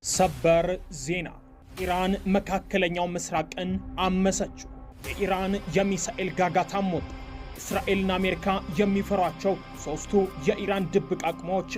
ሰበር ዜና ኢራን መካከለኛው ምስራቅን አመሰችው። የኢራን የሚሳኤል ጋጋታም ወጣ። እስራኤልና አሜሪካ የሚፈሯቸው ሶስቱ የኢራን ድብቅ አቅሞች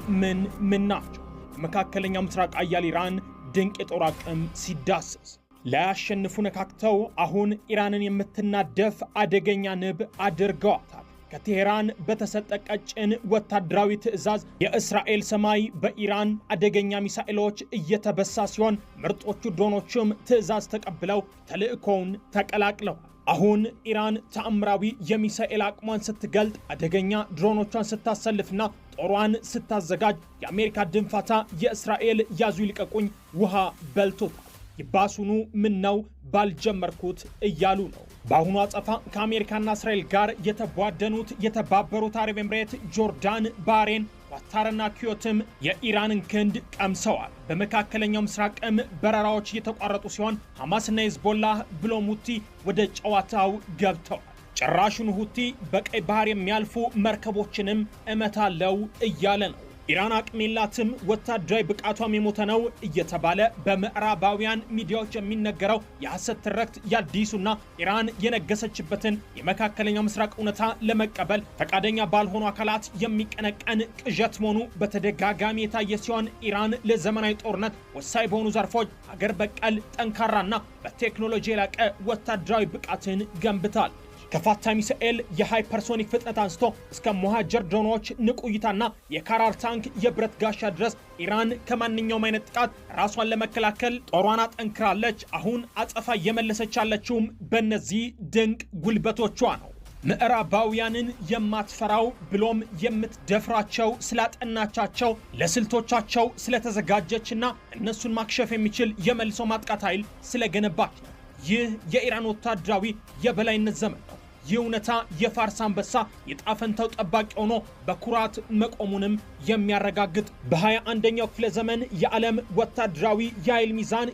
ምን ናቸው? መካከለኛው ምስራቅ አያል ኢራን ድንቅ የጦር አቅም ሲዳሰስ ላያሸንፉ ነካክተው አሁን ኢራንን የምትናደፍ አደገኛ ንብ አድርገዋታል። ከቴሄራን በተሰጠ ቀጭን ወታደራዊ ትዕዛዝ የእስራኤል ሰማይ በኢራን አደገኛ ሚሳኤሎች እየተበሳ ሲሆን ምርጦቹ ድሮኖችም ትዕዛዝ ተቀብለው ተልእኮውን ተቀላቅለዋል። አሁን ኢራን ተአምራዊ የሚሳኤል አቅሟን ስትገልጥ አደገኛ ድሮኖቿን ስታሰልፍና ጦሯን ስታዘጋጅ የአሜሪካ ድንፋታ የእስራኤል ያዙ ይልቀቁኝ ውሃ በልቶታል። ይባሱኑ ምን ነው ባልጀመርኩት እያሉ ነው። በአሁኑ አጸፋ ከአሜሪካና እስራኤል ጋር የተቧደኑት የተባበሩት አረብ ኤምሬት፣ ጆርዳን፣ ባህሬን፣ ኳታርና ኩዌትም የኢራንን ክንድ ቀምሰዋል። በመካከለኛው ምስራቅም በረራዎች እየተቋረጡ ሲሆን ሐማስና ሂዝቦላህ ብሎም ሁቲ ወደ ጨዋታው ገብተዋል። ጭራሹን ሁቲ በቀይ ባህር የሚያልፉ መርከቦችንም እመታለው እያለ ነው። ኢራን አቅም የላትም፣ ወታደራዊ ብቃቷም የሞተ ነው እየተባለ በምዕራባውያን ሚዲያዎች የሚነገረው የሐሰት ትርክት የአዲሱና ኢራን የነገሰችበትን የመካከለኛው ምስራቅ እውነታ ለመቀበል ፈቃደኛ ባልሆኑ አካላት የሚቀነቀን ቅዠት መሆኑ በተደጋጋሚ የታየ ሲሆን ኢራን ለዘመናዊ ጦርነት ወሳኝ በሆኑ ዘርፎች ሀገር በቀል ጠንካራና በቴክኖሎጂ የላቀ ወታደራዊ ብቃትን ገንብታል። ከፋታ ሚሳኤል የሃይፐርሶኒክ ፍጥነት አንስቶ እስከ ሞሃጀር ድሮኖች ንቁ እይታና የካራር ታንክ የብረት ጋሻ ድረስ ኢራን ከማንኛውም አይነት ጥቃት ራሷን ለመከላከል ጦሯን አጠንክራለች። አሁን አጸፋ እየመለሰች ያለችውም በእነዚህ ድንቅ ጉልበቶቿ ነው። ምዕራባውያንን የማትፈራው ብሎም የምትደፍራቸው ስላጠናቻቸው ለስልቶቻቸው ስለተዘጋጀችና እነሱን ማክሸፍ የሚችል የመልሶ ማጥቃት ኃይል ስለገነባች ነው። ይህ የኢራን ወታደራዊ የበላይነት ዘመን ነው። ይህ እውነታ የፋርስ አንበሳ የጣፈንታው ጠባቂ ሆኖ በኩራት መቆሙንም የሚያረጋግጥ በ21ኛው ክፍለ ዘመን የዓለም ወታደራዊ የኃይል ሚዛን